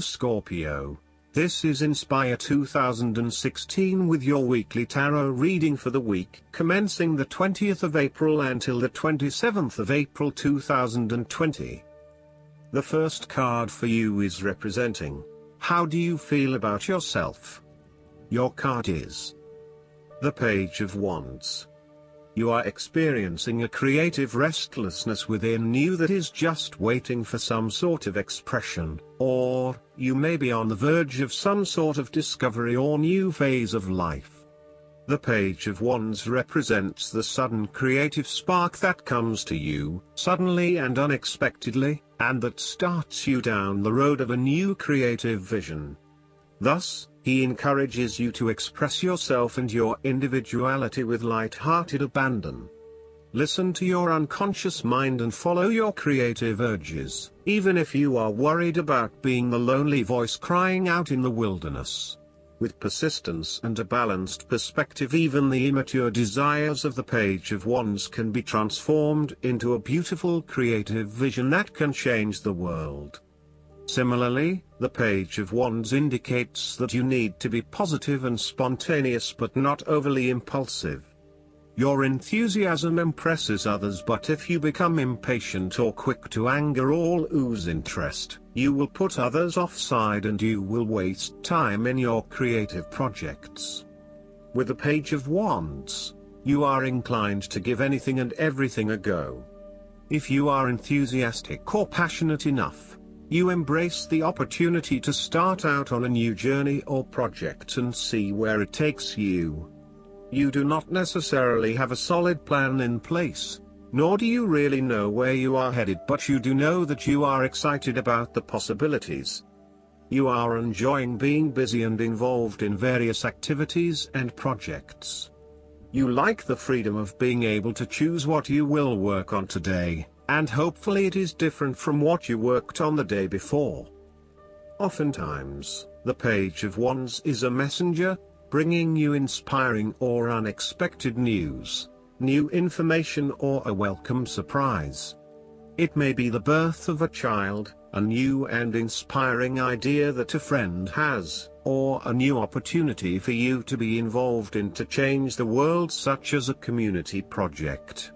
Hello Scorpio. This is Inspire 2016 with your weekly tarot reading for the week commencing the 20th of April until the 27th of April 2020. The first card for you is representing, how do you feel about yourself? Your card is the Page of Wands. You are experiencing a creative restlessness within you that is just waiting for some sort of expression, or you may be on the verge of some sort of discovery or new phase of life. The Page of Wands represents the sudden creative spark that comes to you, suddenly and unexpectedly, and that starts you down the road of a new creative vision. Thus, he encourages you to express yourself and your individuality with light-hearted abandon. Listen to your unconscious mind and follow your creative urges, even if you are worried about being the lonely voice crying out in the wilderness. With persistence and a balanced perspective, even the immature desires of the Page of Wands can be transformed into a beautiful creative vision that can change the world. Similarly, the Page of Wands indicates that you need to be positive and spontaneous but not overly impulsive. Your enthusiasm impresses others, but if you become impatient or quick to anger or lose interest, you will put others offside and you will waste time in your creative projects. With the Page of Wands, you are inclined to give anything and everything a go. If you are enthusiastic or passionate enough, you embrace the opportunity to start out on a new journey or project and see where it takes you. You do not necessarily have a solid plan in place, nor do you really know where you are headed, but you do know that you are excited about the possibilities. You are enjoying being busy and involved in various activities and projects. You like the freedom of being able to choose what you will work on today, and hopefully it is different from what you worked on the day before. Oftentimes, the Page of Wands is a messenger, bringing you inspiring or unexpected news, new information or a welcome surprise. It may be the birth of a child, a new and inspiring idea that a friend has, or a new opportunity for you to be involved in to change the world, such as a community project.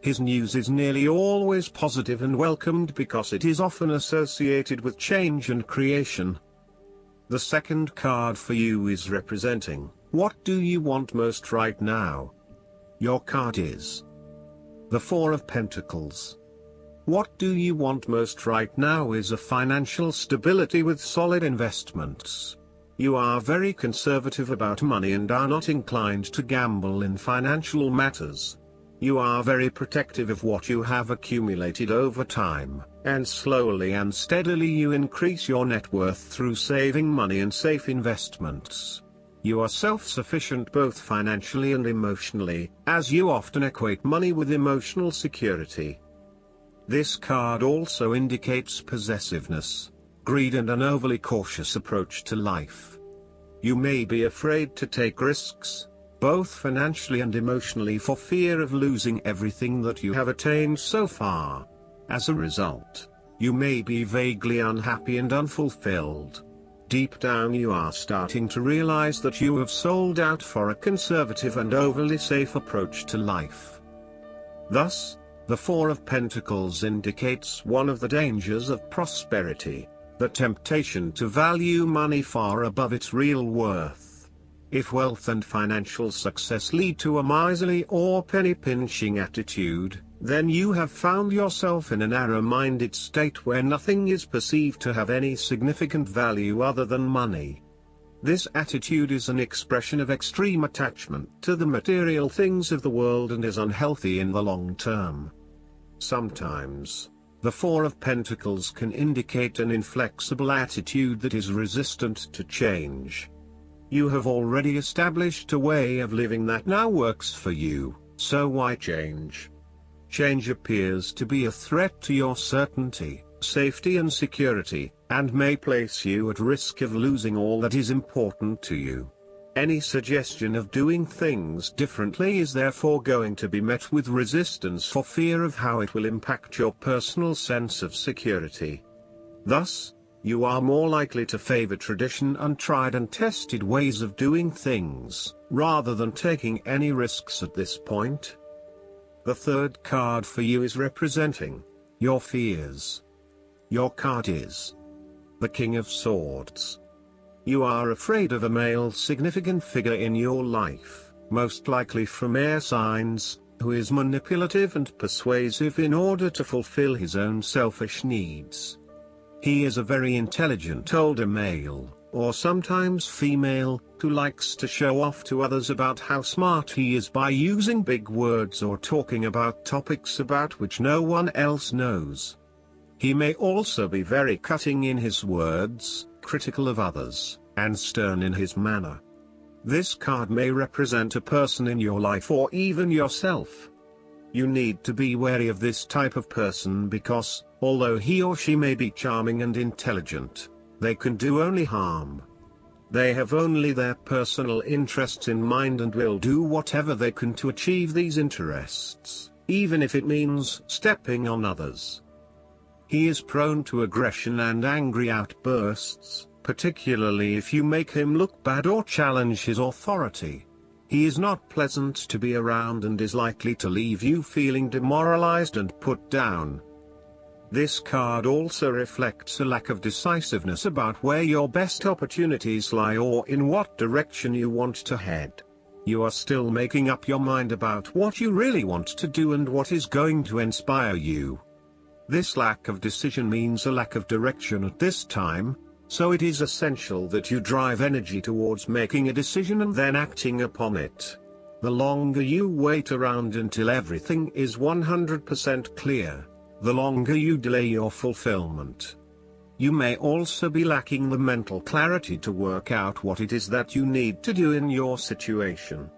His news is nearly always positive and welcomed because it is often associated with change and creation. The second card for you is representing, what do you want most right now? Your card is the Four of Pentacles. What do you want most right now is a financial stability with solid investments. You are very conservative about money and are not inclined to gamble in financial matters. You are very protective of what you have accumulated over time, and slowly and steadily you increase your net worth through saving money and safe investments. You are self-sufficient both financially and emotionally, as you often equate money with emotional security. This card also indicates possessiveness, greed and an overly cautious approach to life. You may be afraid to take risks, both financially and emotionally, for fear of losing everything that you have attained so far. As a result, you may be vaguely unhappy and unfulfilled. Deep down you are starting to realize that you have sold out for a conservative and overly safe approach to life. Thus, the Four of Pentacles indicates one of the dangers of prosperity, the temptation to value money far above its real worth. If wealth and financial success lead to a miserly or penny-pinching attitude, then you have found yourself in a narrow-minded state where nothing is perceived to have any significant value other than money. This attitude is an expression of extreme attachment to the material things of the world and is unhealthy in the long term. Sometimes, the Four of Pentacles can indicate an inflexible attitude that is resistant to change. You have already established a way of living that now works for you, so why change? Change appears to be a threat to your certainty, safety and security, and may place you at risk of losing all that is important to you. Any suggestion of doing things differently is therefore going to be met with resistance for fear of how it will impact your personal sense of security. Thus, You are more likely to favor tradition and tried and tested ways of doing things, rather than taking any risks at this point. The third card for you is representing your fears. Your card is the King of Swords. You are afraid of a male significant figure in your life, most likely from air signs, who is manipulative and persuasive in order to fulfill his own selfish needs. He is a very intelligent older male, or sometimes female, who likes to show off to others about how smart he is by using big words or talking about topics about which no one else knows. He may also be very cutting in his words, critical of others, and stern in his manner. This card may represent a person in your life or even yourself. You need to be wary of this type of person because, although he or she may be charming and intelligent, they can do only harm. They have only their personal interests in mind and will do whatever they can to achieve these interests, even if it means stepping on others. He is prone to aggression and angry outbursts, particularly if you make him look bad or challenge his authority. He is not pleasant to be around and is likely to leave you feeling demoralized and put down. This card also reflects a lack of decisiveness about where your best opportunities lie or in what direction you want to head. You are still making up your mind about what you really want to do and what is going to inspire you. This lack of decision means a lack of direction at this time, so it is essential that you drive energy towards making a decision and then acting upon it. The longer you wait around until everything is 100% clear, the longer you delay your fulfillment. You may also be lacking the mental clarity to work out what it is that you need to do in your situation.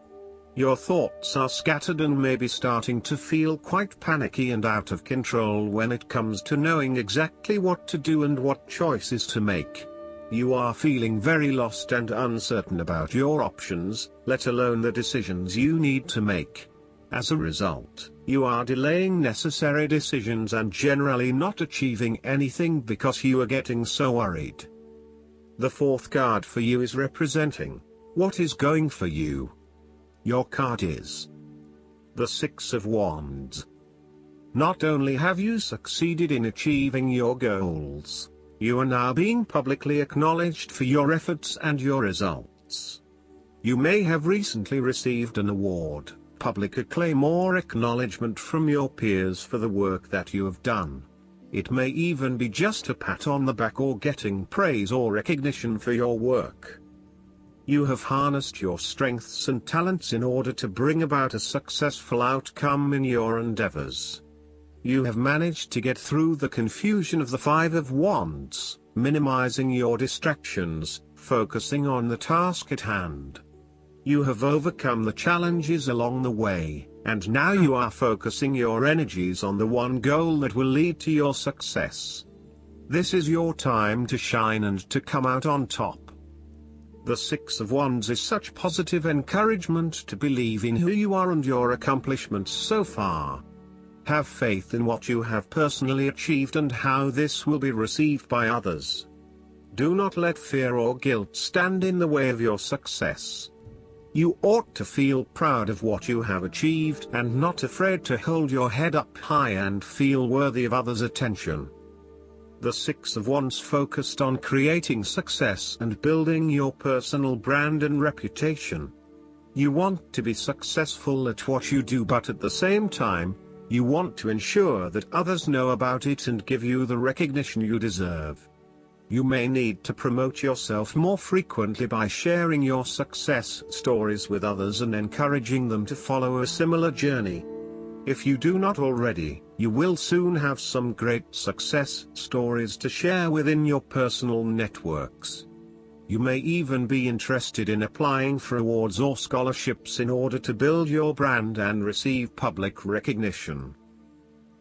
Your thoughts are scattered and may be starting to feel quite panicky and out of control when it comes to knowing exactly what to do and what choices to make. You are feeling very lost and uncertain about your options, let alone the decisions you need to make. As a result, you are delaying necessary decisions and generally not achieving anything because you are getting so worried. The fourth card for you is representing what is going for you. Your card is the Six of Wands. Not only have you succeeded in achieving your goals, you are now being publicly acknowledged for your efforts and your results. You may have recently received an award, public acclaim or acknowledgement from your peers for the work that you have done. It may even be just a pat on the back or getting praise or recognition for your work. You have harnessed your strengths and talents in order to bring about a successful outcome in your endeavors. You have managed to get through the confusion of the Five of Wands, minimizing your distractions, focusing on the task at hand. You have overcome the challenges along the way, and now you are focusing your energies on the one goal that will lead to your success. This is your time to shine and to come out on top. The Six of Wands is such positive encouragement to believe in who you are and your accomplishments so far. Have faith in what you have personally achieved and how this will be received by others. Do not let fear or guilt stand in the way of your success. You ought to feel proud of what you have achieved and not afraid to hold your head up high and feel worthy of others' attention. The Six of Wands focused on creating success and building your personal brand and reputation. You want to be successful at what you do, but at the same time, you want to ensure that others know about it and give you the recognition you deserve. You may need to promote yourself more frequently by sharing your success stories with others and encouraging them to follow a similar journey. If you do not already, you will soon have some great success stories to share within your personal networks. You may even be interested in applying for awards or scholarships in order to build your brand and receive public recognition.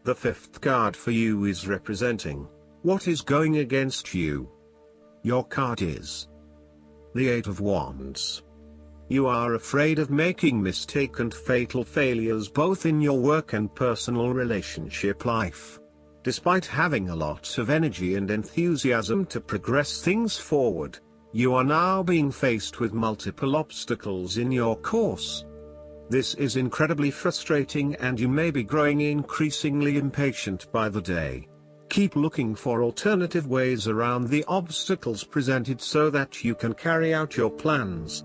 The fifth card for you is representing what is going against you. Your card is the Eight of Wands. You are afraid of making mistakes and fatal failures both in your work and personal relationship life. Despite having a lot of energy and enthusiasm to progress things forward, you are now being faced with multiple obstacles in your course. This is incredibly frustrating, and you may be growing increasingly impatient by the day. Keep looking for alternative ways around the obstacles presented so that you can carry out your plans.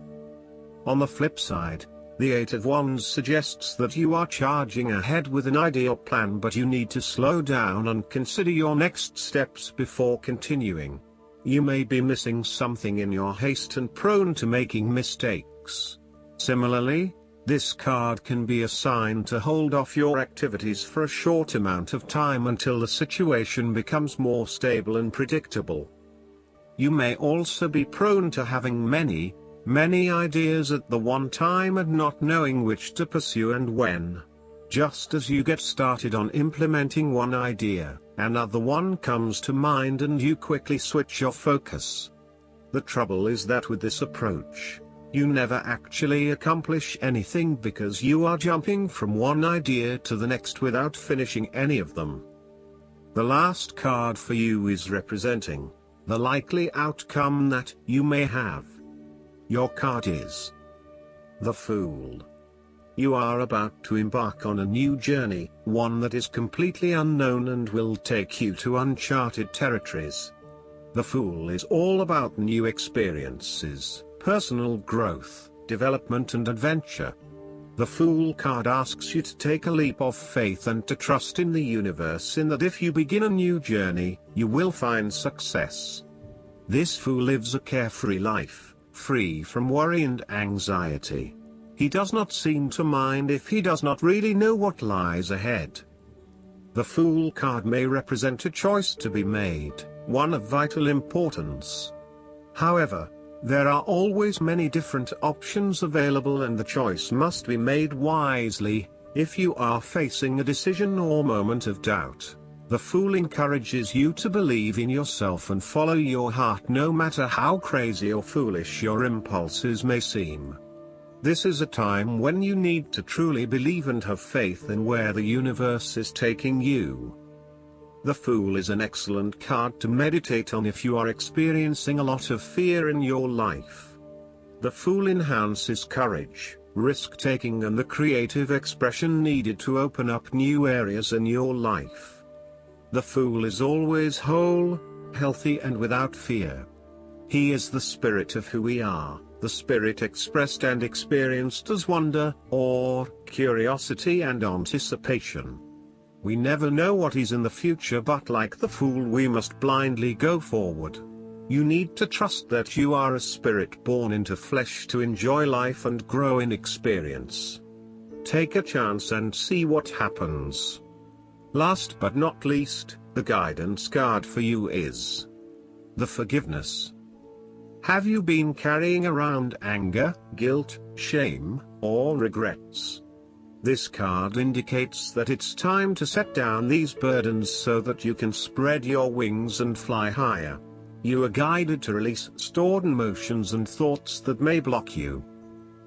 On the flip side, the Eight of Wands suggests that you are charging ahead with an ideal plan, but you need to slow down and consider your next steps before continuing. You may be missing something in your haste and prone to making mistakes. Similarly, this card can be a sign to hold off your activities for a short amount of time until the situation becomes more stable and predictable. You may also be prone to having many ideas at the one time and not knowing which to pursue and when. Just as you get started on implementing one idea, another one comes to mind and you quickly switch your focus. The trouble is that with this approach, you never actually accomplish anything because you are jumping from one idea to the next without finishing any of them. The last card for you is representing the likely outcome that you may have. Your card is the Fool. You are about to embark on a new journey, one that is completely unknown and will take you to uncharted territories. The Fool is all about new experiences, personal growth, development and adventure. The Fool card asks you to take a leap of faith and to trust in the universe in that if you begin a new journey, you will find success. This Fool lives a carefree life, free from worry and anxiety. He does not seem to mind if he does not really know what lies ahead. The Fool card may represent a choice to be made, one of vital importance. However, there are always many different options available and the choice must be made wisely. If you are facing a decision or moment of doubt, the Fool encourages you to believe in yourself and follow your heart no matter how crazy or foolish your impulses may seem. This is a time when you need to truly believe and have faith in where the universe is taking you. The Fool is an excellent card to meditate on if you are experiencing a lot of fear in your life. The Fool enhances courage, risk-taking and the creative expression needed to open up new areas in your life. The Fool is always whole, healthy and without fear. He is the spirit of who we are, the spirit expressed and experienced as wonder, awe, curiosity and anticipation. We never know what is in the future, but like the Fool we must blindly go forward. You need to trust that you are a spirit born into flesh to enjoy life and grow in experience. Take a chance and see what happens. Last but not least, the guidance card for you is the Forgiveness. Have you been carrying around anger, guilt, shame, or regrets? This card indicates that it's time to set down these burdens so that you can spread your wings and fly higher. You are guided to release stored emotions and thoughts that may block you.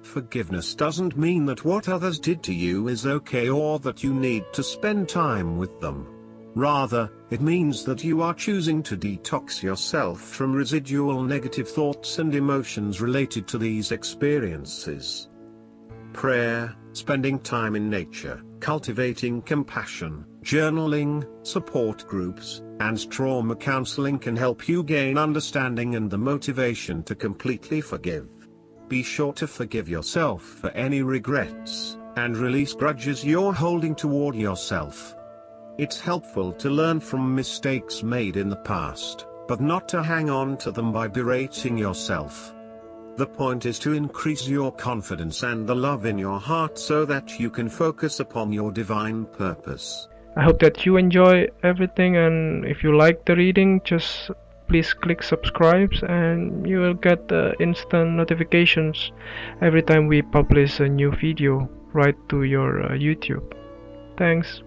Forgiveness doesn't mean that what others did to you is okay or that you need to spend time with them. Rather, it means that you are choosing to detox yourself from residual negative thoughts and emotions related to these experiences. Prayer, spending time in nature, cultivating compassion, journaling, support groups, and trauma counseling can help you gain understanding and the motivation to completely forgive. Be sure to forgive yourself for any regrets, and release grudges you're holding toward yourself. It's helpful to learn from mistakes made in the past, but not to hang on to them by berating yourself. The point is to increase your confidence and the love in your heart so that you can focus upon your divine purpose. I hope that you enjoy everything, and if you like the reading, just please click subscribe and you will get instant notifications every time we publish a new video right to your YouTube. Thanks.